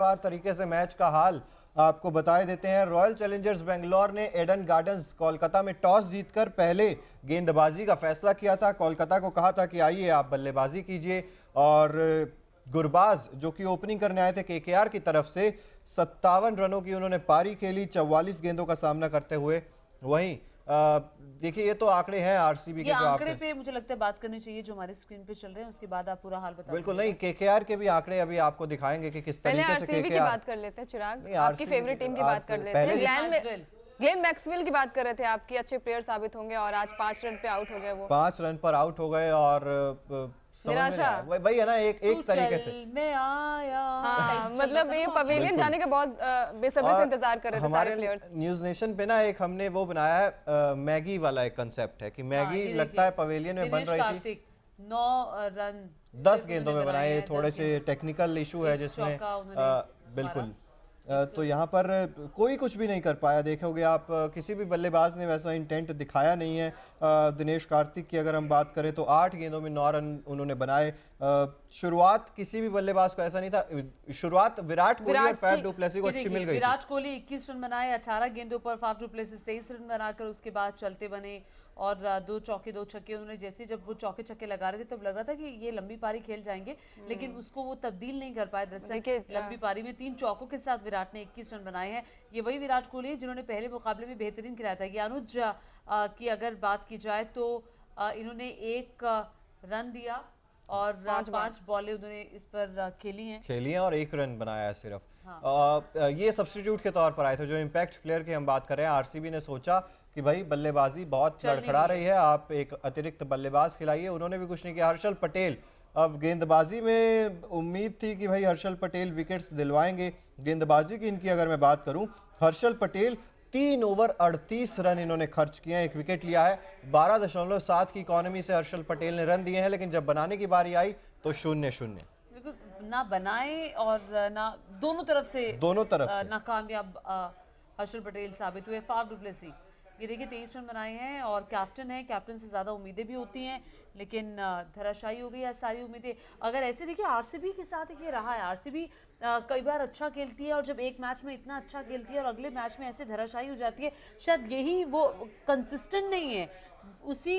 तरीके से मैच का हाल आपको बताए देते हैं। रॉयल चैलेंजर्स बेंगलोर ने एडन गार्डन्स कोलकाता में टॉस जीतकर पहले गेंदबाजी का फैसला किया था। कोलकाता को कहा था कि आइए आप बल्लेबाजी कीजिए, और गुरबाज जो कि ओपनिंग करने आए थे केकेआर की तरफ से 57 रनों की उन्होंने पारी खेली 44 गेंदों का सामना करते हुए। वहीं देखिए ये तो आंकड़े हैं आरसीबी के, जो आंकड़े पे मुझे लगता है बात करनी चाहिए जो हमारे स्क्रीन पे चल रहे हैं, उसके बाद आप पूरा हाल बताइए। बिल्कुल नहीं, केकेआर के भी आंकड़े अभी आपको दिखाएंगे कि किस तरीके से केकेआर की बात कर लेते हैं। चिराग, आपकी फेवरेट टीम की बात कर लेते हैं। ग्लेन मैक्सवेल की बात कर रहे थे, आपकी अच्छे प्लेयर साबित होंगे और आज 5 रन पे आउट हो गए। वो 5 रन पर आउट हो गए और निराशा वही है ना, एक तरीके से मैं आया। मतलब ये पवेलियन जाने का बहुत बेसब्री से इंतजार कर रहे थे सारे प्लेयर्स। न्यूज नेशन पे ना एक हमने वो बनाया है, मैगी वाला एक कंसेप्ट है कि मैगी लगता है पवेलियन में बन रही थी। 9 रन 10 गेंदों में बनाए, थोड़े से टेक्निकल इशू है जिसमें बिल्कुल तो यहाँ पर कोई कुछ भी नहीं कर पाया। देखोगे आप किसी भी बल्लेबाज ने वैसा इंटेंट दिखाया नहीं है। दिनेश कार्तिक की अगर हम बात करें तो 8 गेंदों में 9 रन उन्होंने बनाए। शुरुआत किसी भी बल्लेबाज को ऐसा नहीं था। शुरुआत विराट कोहली और फैफ डु प्लेसिस को अच्छी मिल गई। विराट कोहली 21 रन बनाए 18 गेंदों पर, फैफ डु प्लेसिस 23 रन बनाकर उसके बाद चलते बने और 2 चौके 2 छक्के। उन्होंने जैसे जब वो चौके छक्के लगा रहे थे तब लग रहा था कि ये लंबी पारी खेल जाएंगे, लेकिन उसको वो तब्दील नहीं कर पाए। दरअसल लंबी पारी में 3 चौकों के साथ विराट ने 21 रन बनाए हैं। ये वही विराट कोहली है जिन्होंने पहले मुकाबले में बेहतरीन खिलाया था। अनुज की अगर बात की जाए तो इन्होंने 1 रन दिया और 5 बॉलें उन्होंने इस पर खेली हैं और 1 रन बनाया है सिर्फ। हाँ। ये सब्स्टिट्यूट के तौर पर आए थे। जो इम्पैक्ट प्लेयर की हम बात कर रहे हैं, आरसीबी ने सोचा कि भाई बल्लेबाजी बहुत लड़खड़ा रही है, आप एक अतिरिक्त बल्लेबाज खिलाइए। उन्होंने भी कुछ नहीं किया। हर्षल पटेल, अब गेंदबाजी में उम्मीद थी कि भाई हर्षल पटेल विकेट्स दिलवाएंगे। गेंदबाजी की इनकी अगर मैं बात करूं, हर्षल पटेल 3 ओवर 38 रन इन्होंने खर्च किए हैं, 1 विकेट लिया है। 12.7 की इकोनॉमी से हर्षल पटेल ने रन दिए हैं, लेकिन जब बनाने की बारी आई तो 0-0 ना बनाए और ना दोनों तरफ से नाकामयाब हर्षल पटेल साबित हुए। फैफ डु प्लेसिस ये देखिए 23 रन बनाए हैं और कैप्टन है, कैप्टन से ज़्यादा उम्मीदें भी होती हैं, लेकिन धराशायी हो गई है सारी उम्मीदें। अगर ऐसे देखिए आरसीबी के साथ ये रहा है, आरसीबी कई बार अच्छा खेलती है और जब एक मैच में इतना अच्छा खेलती है और अगले मैच में ऐसे धराशायी हो जाती है, शायद यही वो कंसिस्टेंट नहीं है, उसी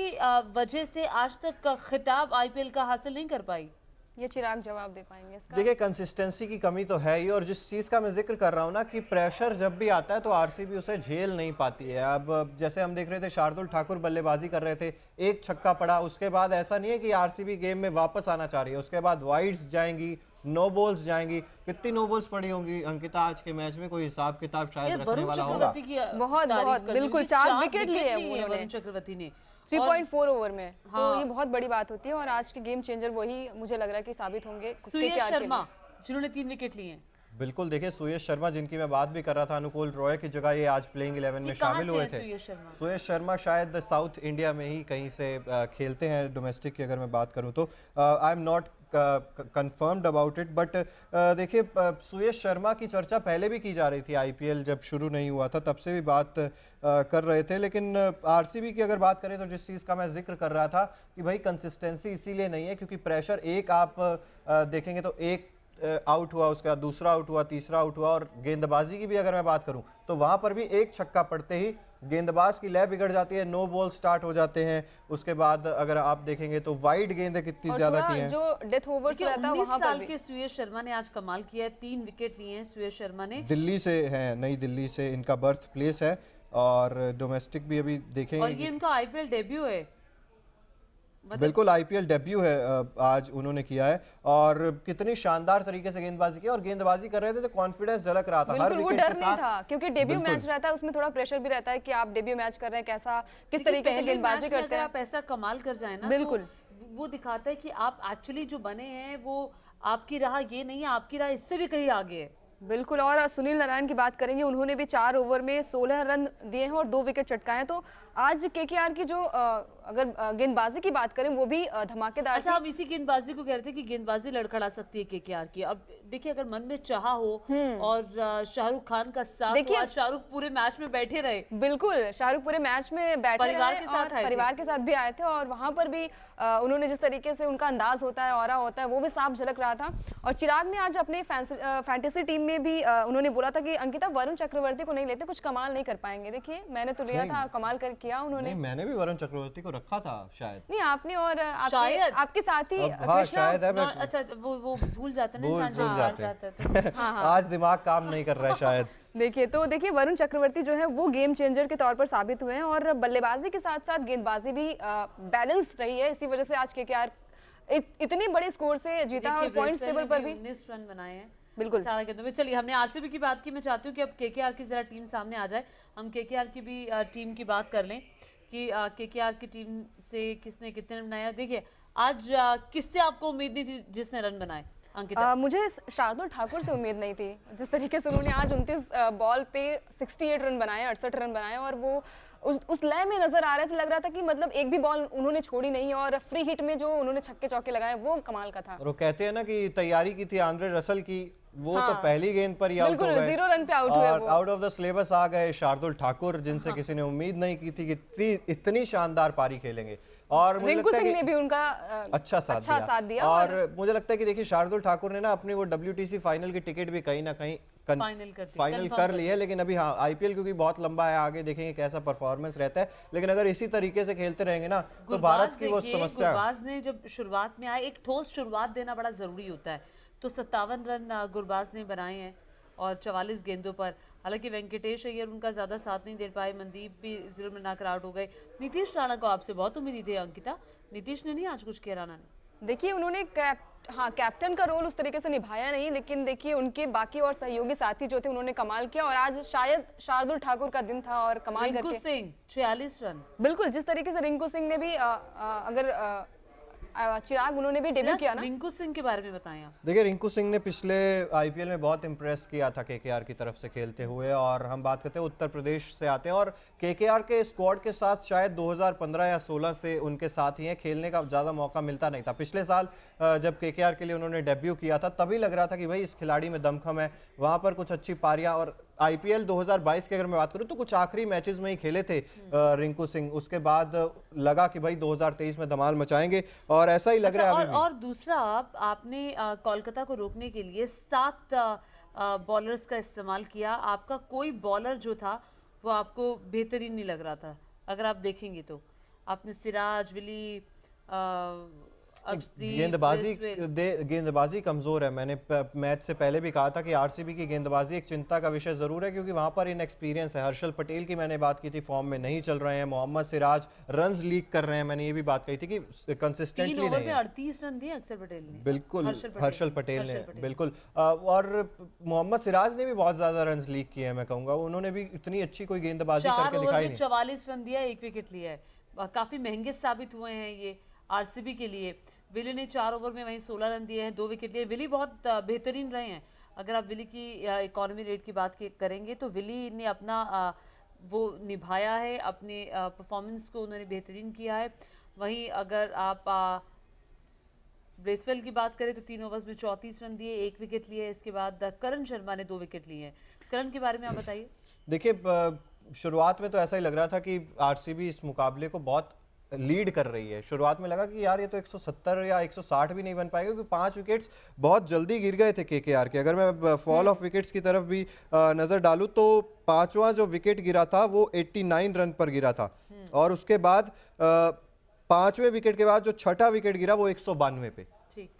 वजह से आज तक खिताब आईपीएल का हासिल नहीं कर पाई। ये चिराग जवाब दे पाएंगे इसका। देखिए कंसिस्टेंसी की कमी तो है ही, और जिस चीज़ का मैं जिक्र कर रहा हूँ ना कि प्रेशर जब भी आता है तो आरसीबी उसे झेल नहीं पाती है। अब जैसे हम देख रहे थे शार्दुल ठाकुर बल्लेबाजी कर रहे थे, 1 छक्का पड़ा, उसके बाद ऐसा नहीं है कि आरसीबी गेम में वापस आना चाह रही है। उसके बाद वाइड्स जाएंगी, नो बॉल्स जाएंगी। कितनी नो बॉल्स पड़ी होंगी अंकिता आज के मैच में? कोई हिसाब किताब शायद रखने वाला होगा। बहुत बिल्कुल 4 विकेट लिए वरुण चक्रवर्ती ने 3.4 ओवर में। हाँ। तो ये बहुत बड़ी बात होती है और आज के गेम चेंजर वही मुझे लग रहा है कि साबित होंगे। सुयश शर्मा जिन्होंने 3 विकेट लिए हैं। बिल्कुल, देखिए सुयश शर्मा जिनकी मैं बात भी कर रहा था, अनुकूल रॉय की जगह ये आज प्लेइंग 11 में शामिल हुए थे। सुयश शर्मा शायद साउथ इंडिया में ही कहीं से खेलते हैं। डोमेस्टिक की अगर मैं बात करूं तो I am not confirmed about it, but देखिए सुयश शर्मा की चर्चा पहले भी की जा रही थी। आईपीएल जब शुरू नहीं हुआ था तब से भी बात कर रहे थे, लेकिन आरसीबी की अगर बात करें तो जिस चीज़ का मैं जिक्र कर रहा था कि भाई कंसिस्टेंसी इसीलिए नहीं है क्योंकि प्रेशर एक आप देखेंगे तो एक आउट हुआ, उसके बाद दूसरा आउट हुआ, तीसरा आउट हुआ, और गेंदबाजी की भी अगर मैं बात करूं तो वहां पर भी 1 छक्का पड़ते ही गेंदबाज की लय बिगड़ जाती है, नो बॉल स्टार्ट हो जाते हैं। उसके बाद अगर आप देखेंगे तो वाइड गेंदें कितनी ज्यादा की हैं। जो डेथ ओवर्स रहता है वहां पर 19 साल के सुयश शर्मा ने आज कमाल किया है, 3 विकेट लिए हैं सुयश शर्मा ने। दिल्ली से हैं, नई दिल्ली से इनका बर्थ प्लेस है, और डोमेस्टिक भी अभी देखेंगे। और ये इनका आईपीएल डेब्यू है। बिल्कुल आईपीएल डेब्यू है आज उन्होंने किया है, और कितनी शानदार तरीके से गेंदबाजी की, और गेंदबाजी कर रहे थे तो कॉन्फिडेंस झलक रहा था हर विकेट के साथ। था क्योंकि डेब्यू मैच रहता है, उसमें थोड़ा प्रेशर भी रहता है कि आप डेब्यू मैच कर रहे हैं, कैसा किस तरीके से गेंदबाजी करते हैं। आप ऐसा कमाल कर जाए ना, बिल्कुल वो दिखाता है कि आप एक्चुअली जो बने हैं वो आपकी राह ये नहीं है, आपकी राह इससे भी कहीं आगे है। बिल्कुल। और सुनील नारायण की बात करेंगे, उन्होंने भी 4 ओवर में 16 रन दिए हैं और 2 विकेट चटकाए हैं। तो आज केकेआर की जो अगर गेंदबाजी की बात करें वो भी धमाकेदार। अच्छा, हम इसी गेंदबाजी को कह रहे थे कि गेंदबाजी लड़खड़ा सकती है केकेआर की। अब देखिए अगर मन में चाह हो और शाहरुख खान का साथ हो, आज शाहरुख पूरे मैच में बैठे रहे। बिल्कुल, शाहरुख पूरे मैच में बैठे परिवार के साथ भी आए थे और वहां पर भी उन्होंने जिस तरीके से उनका अंदाज होता है, ऑरा होता है, वो भी साफ झलक रहा था। और चिराग ने आज अपने फैंटेसी टीम में भी उन्होंने बोला था कि अंकिता वरुण चक्रवर्ती को नहीं लेते, कुछ कमाल नहीं कर पाएंगे। देखिए मैंने तो लिया था, कमाल कर किया उन्होंने। मैंने भी वरुण चक्रवर्ती को रखा था शायद। नहीं आपने और आपके साथ ही अच्छा वो भूल जाते हैं, आज दिमाग काम नहीं कर रहा है शायद। देखिए वरुण चक्रवर्ती जो है वो गेम चेंजर के तौर पर साबित हुए हैं और बल्लेबाजी के साथ साथ गेंदबाजी भी बैलेंस रही है। इसी वजह से आज केकेआर इतने बड़े स्कोर से जीता और पॉइंट्स टेबल पर भी 19 रन बनाए हैं। बिल्कुल। चलिए हमने आरसीबी की बात की, मैं चाहती हूँ कि अब केकेआर की जरा टीम सामने आ जाए। हम केकेआर की भी टीम की बात कर लें कि केकेआर की टीम से किसने कितने रन बनाया। देखिए आज किससे आपको उम्मीद नहीं थी जिसने रन बनाए अंकिता? मुझे शार्दुल ठाकुर से उम्मीद नहीं थी। जिस तरीके से उन्होंने आज 29 बॉल पे 68 रन बनाए, 68 रन बनाए और वो उस लय में नजर आ रहे थे, लग रहा था कि मतलब एक भी बॉल उन्होंने छोड़ी नहीं और फ्री हिट में जो उन्होंने छक्के चौके लगाए वो कमाल का था। और वो कहते हैं ना कि तैयारी की थी आंद्रे रसल की, वो तो पहली गेंद पर ही आउट हो गए, 0 रन पे आउट हुए वो। आउट ऑफ द सिलेबस आ गए शार्दुल ठाकुर, जिनसे किसी ने उम्मीद नहीं की थी कि इतनी शानदार पारी खेलेंगे। और मुझे लगता है कि भी उनका अच्छा साथ दिया और मुझे लगता है कि देखिए शार्दुल ठाकुर ने ना अपनी वो WTC फाइनल की टिकट भी कहीं ना कहीं फाइनल कर ली है, लेकिन अभी हाँ आईपीएल क्योंकि बहुत लंबा है, आगे देखेंगे कैसा परफॉर्मेंस रहता है। लेकिन अगर इसी तरीके से खेलते रहेंगे ना तो भारत की वो समस्या। गुरबाज ने जब शुरुआत में आए, एक ठोस शुरुआत देना बड़ा जरूरी होता है, तो 57 रन गुरबाज ने बनाए हैं और 44 गेंदों पर। हालांकि वेंकटेश अय्यर उनका ज्यादा साथ नहीं दे पाए, मनदीप भी 0 में नॉक आउट हो गए। नीतीश राणा को आपसे बहुत उम्मीद थी अंकिता, नीतीश ने नहीं आज कुछ किया राणा ने। देखिए उन्होंने कैप्टन का रोल उस तरीके से निभाया नहीं, लेकिन देखिए उनके बाकी और सहयोगी साथी जो थे उन्होंने कमाल किया और आज शायद शार्दुल ठाकुर का दिन था और कमाल करके। रिंकू सिंह 46 रन। बिल्कुल, जिस तरीके से रिंकू सिंह ने भी अगर चिराग उन्होंने भी डेब्यू किया ना। रिंकू सिंह के बारे में बताएं आप। देखिए रिंकू सिंह ने पिछले आईपीएल में बहुत इंप्रेस किया था केकेआर की तरफ से खेलते हुए, और हम बात करते हैं उत्तर प्रदेश से आते हैं और केकेआर के स्क्वाड के साथ शायद 2015 या 16 से उनके साथ ही हैं, खेलने का ज़्यादा मौका मिलता नहीं था। पिछले साल जब केकेआर के लिए उन्होंने डेब्यू किया था तभी लग रहा था कि भाई इस खिलाड़ी में दमखम है, वहाँ पर कुछ अच्छी पारियां। और आईपीएल 2022 की अगर मैं बात करूं तो कुछ आखिरी मैचेस में ही खेले थे रिंकू सिंह, उसके बाद लगा कि भाई 2023 में धमाल मचाएंगे और ऐसा ही लग रहा है अभी भी। और दूसरा आपने कोलकाता को रोकने के लिए 7 बॉलर्स का इस्तेमाल किया। आपका कोई बॉलर जो था वो आपको बेहतरीन नहीं लग रहा था, अगर आप देखेंगे तो। आपने सिराज, विली, गेंदबाजी कमजोर है। मैंने मैच से पहले भी कहा था कि आरसीबी की गेंदबाजी एक चिंता का विषय जरूर है, क्योंकि वहां पर इनएक्सपीरियंस है। हर्षल पटेल की मैंने बात की थी, फॉर्म में नहीं चल रहे हैं। मोहम्मद सिराज रन्स लीक कर रहे हैं, मैंने ये भी बात कही थी कि कंसिस्टेंटली नहीं है। 38 रन दिए अक्षर पटेल ने। बिल्कुल, हर्षल पटेल ने बिल्कुल। और मोहम्मद सिराज ने भी बहुत ज्यादा रन्स लीक किए हैं, मैं कहूंगा। उन्होंने भी इतनी अच्छी कोई गेंदबाजी करके दिखाई नहीं। 44 रन दिया, 1 विकेट लिया है। काफी महंगे साबित हुए हैं ये आरसीबी के लिए। विली ने 4 ओवर में वहीं 16 रन दिए हैं, 2 विकेट लिए। विली बहुत बेहतरीन रहे हैं। अगर आप विली की इकोनॉमी रेट की बात करेंगे तो विली ने अपना वो निभाया है, अपने परफॉर्मेंस को उन्होंने बेहतरीन किया है। वहीं अगर आप ब्रेसवेल की बात करें तो 3 ओवर्स में 34 रन दिए, 1 विकेट लिए। इसके बाद करण शर्मा ने 2 विकेट लिए हैं। करण के बारे में आप बताइए। देखिए शुरुआत में तो ऐसा ही लग रहा था कि आरसीबी इस मुकाबले को बहुत लीड कर रही है। शुरुआत में लगा कि यार ये तो 170 या 160 भी नहीं बन पाएगा, क्योंकि 5 विकेट्स बहुत जल्दी गिर गए थे केकेआर के। अगर मैं फॉल ऑफ विकेट्स की तरफ भी नजर डालूं तो 5वां जो विकेट गिरा था वो 89 रन पर गिरा था, और उसके बाद 5वें विकेट के बाद जो 6ठा विकेट गिरा वो 192 पे।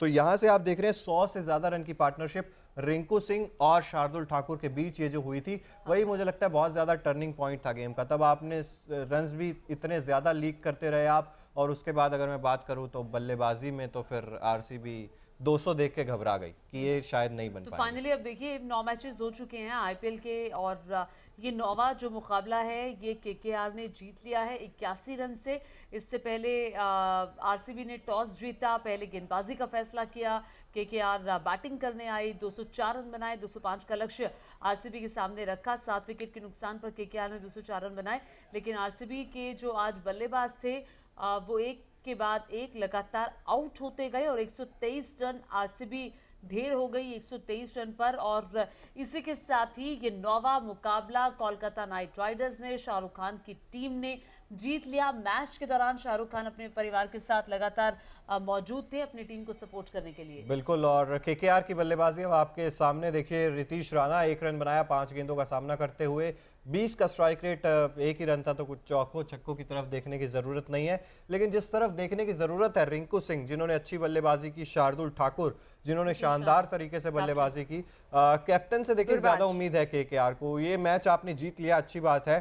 तो यहां से आप देख रहे हैं 100 से ज्यादा रन की पार्टनरशिप रिंकू सिंह और शार्दुल ठाकुर के बीच ये जो हुई थी, वही मुझे लगता है बहुत ज्यादा टर्निंग पॉइंट था गेम का। तब आपने रन्स भी इतने ज्यादा लीक करते रहे आप, और उसके बाद अगर मैं बात करूं तो बल्लेबाजी में तो फिर आरसीबी 200 देख के घबरा गई कि ये शायद नहीं बन पाएगा। तो फाइनली अब देखिए 9 मैचेस हो चुके हैं आईपीएल के, और ये 9वां जो मुकाबला है ये केकेआर ने जीत लिया है 81 रन से। इससे पहले आरसीबी ने टॉस जीता, पहले गेंदबाजी का फैसला किया। केकेआर बैटिंग करने आई, 204 रन बनाए, 205 का लक्ष्य आरसीबी के सामने रखा। 7 विकेट के नुकसान पर केकेआर ने 204 रन बनाए। लेकिन आरसीबी के जो आज बल्लेबाज थे वो एक के बाद एक लगातार आउट होते गए और 123 रन आरसीबी ढेर हो गई 123 रन पर। और इसी के साथ ही ये 9वां मुकाबला कोलकाता नाइट राइडर्स ने शाहरुख खान की टीम ने जीत लिया। मैच के दौरान शाहरुख खान अपने परिवार के साथ लगातार मौजूद थे अपनी टीम को सपोर्ट करने के लिए। बिल्कुल। और केकेआर की बल्लेबाजी अब आपके सामने देखिए, रितीश राणा 1 रन बनाया 5 गेंदों का सामना करते हुए, 20 का स्ट्राइक रेट, 1 ही रन था, तो कुछ चौकों छक्कों की तरफ देखने की जरूरत नहीं है। लेकिन जिस तरफ देखने की जरूरत है, रिंकू सिंह जिन्होंने अच्छी बल्लेबाजी की, शार्दुल ठाकुर जिन्होंने शानदार तरीके से बल्लेबाजी की, कैप्टन से देखिए ज्यादा उम्मीद है केकेआर को। ये मैच आपने जीत लिया, अच्छी बात है,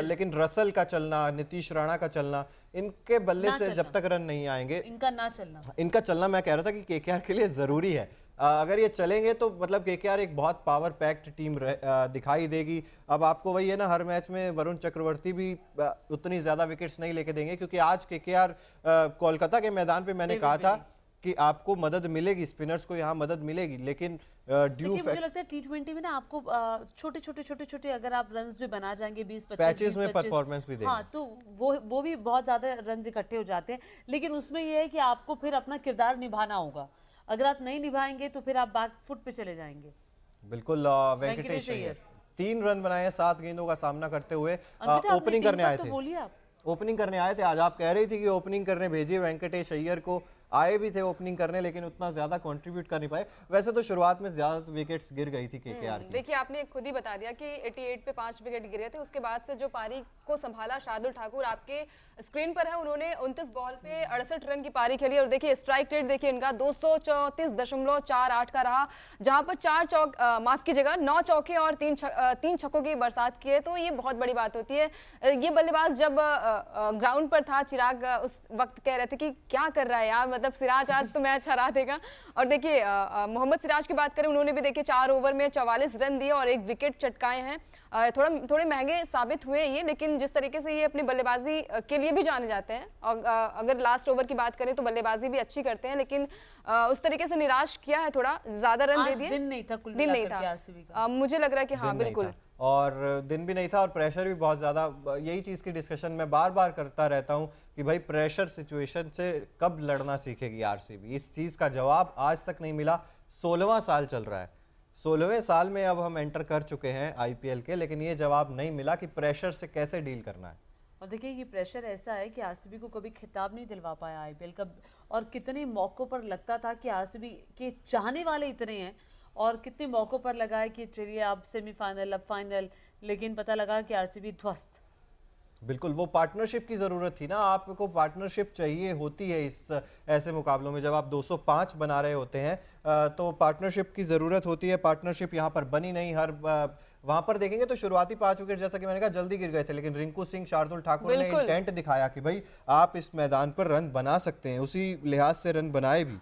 लेकिन रसल का चलना, नीतीश राणा का चलना, इनके बल्ले से जब तक रन नहीं आएंगे, इनका चलना मैं कह रहा था कि केकेआर के लिए जरूरी है। अगर ये चलेंगे तो मतलब केकेआर एक बहुत पावर पैक्ड टीम दिखाई देगी। अब आपको वही है ना, हर मैच में वरुण चक्रवर्ती भी उतनी ज्यादा विकेट्स नहीं लेके देंगे, क्योंकि आज केकेआर कोलकाता के मैदान पे मैंने कहा था कि आपको मदद मिलेगी, स्पिनर्स को यहाँ मदद मिलेगी, लेकिन मुझे लगता है टी20 में ना आपको छोटे अगर आप रन्स भी बना जाएंगे 20-25 पैचेस में परफॉर्मेंस भी देंगे, हाँ, तो वो भी बहुत ज्यादा रन्स इकट्ठे हो जाते हैं। लेकिन उसमें ये है कि आपको फिर अपना किरदार निभाना होगा, अगर आप नहीं निभाएंगे तो फिर आप बैक फुट पे चले जाएंगे। बिल्कुल। वेंकटेश अय्यर 3 रन बनाए 7 गेंदों का सामना करते हुए, ओपनिंग करने आए थे। बोलिए आप। ओपनिंग करने आए थे आज, आप कह रही थी कि ओपनिंग करने भेजिए वेंकटेश अय्यर को, आए भी थे ओपनिंग करने, लेकिन उतना ज्यादा कंट्रीब्यूट कर नहीं पाए। वैसे तो शुरुआत में ज्यादा विकेट्स गिर गई थी केकेआर की। देखिए आपने खुद ही बता दिया कि 88 पे 5 विकेट गिरे थे। उसके बाद से जो पारी को संभाला शार्दुल ठाकुर आपके स्क्रीन पर है, उन्होंने 29 बॉल पे 68 रन की पारी खेली। और देखिए स्ट्राइक रेट देखिए इनका 234.48 का रहा, जहां पर 9 चौके और 3 छक्कों की बरसात की है, तो ये बहुत बड़ी बात होती है। ये बल्लेबाज जब ग्राउंड पर था, चिराग उस वक्त कह रहे थे कि क्या कर रहा है यार, मतलब सिराज आज तो मैच हरा देगा। और देखिए मोहम्मद सिराज की बात करें, उन्होंने भी देखिए 4 ओवर में 44 रन दिए और 1 विकेट चटकाए हैं। थोड़े महंगे साबित हुए ये, लेकिन जिस तरीके से ये अपनी बल्लेबाजी के लिए भी जाने जाते हैं, और अगर लास्ट ओवर की बात करें तो बल्लेबाजी भी अच्छी करते हैं, लेकिन उस तरीके से निराश किया है, थोड़ा ज्यादा रन दे दिए। दिन नहीं था मुझे लग रहा है कि हाँ बिल्कुल, और दिन भी नहीं था और प्रेशर भी बहुत ज़्यादा। यही चीज़ की डिस्कशन मैं बार बार करता रहता हूँ कि भाई प्रेशर सिचुएशन से कब लड़ना सीखेगी आरसीबी, इस चीज़ का जवाब आज तक नहीं मिला। 16वां साल चल रहा है, 16वें साल में अब हम एंटर कर चुके हैं आईपीएल के, लेकिन ये जवाब नहीं मिला कि प्रेशर से कैसे डील करना है। और देखिए ये प्रेशर ऐसा है कि आरसीबी को कभी खिताब नहीं दिलवा पाया आईपीएल का, और कितने मौकों पर लगता था कि आरसीबी के चाहने वाले इतने हैं, और कितने मौकों पर लगा है कि चलिए अब सेमीफाइनल, अब फाइनल, लेकिन पता लगा कि आरसीबी ध्वस्त। बिल्कुल, वो पार्टनरशिप की ज़रूरत थी ना, आपको पार्टनरशिप चाहिए होती है इस ऐसे मुकाबलों में। जब आप 205 बना रहे होते हैं तो पार्टनरशिप की ज़रूरत होती है। पार्टनरशिप यहाँ पर बनी नहीं। वहां पर देखेंगे तो शुरुआती 5 विकेट जैसा कि मैंने कहा जल्दी गिर गए थे, लेकिन रिंकू सिंह, शार्दुल ठाकुर ने इंटेंट दिखाया कि भाई आप इस मैदान पर रन बना सकते हैं, उसी लिहाज से रन बनाए भी।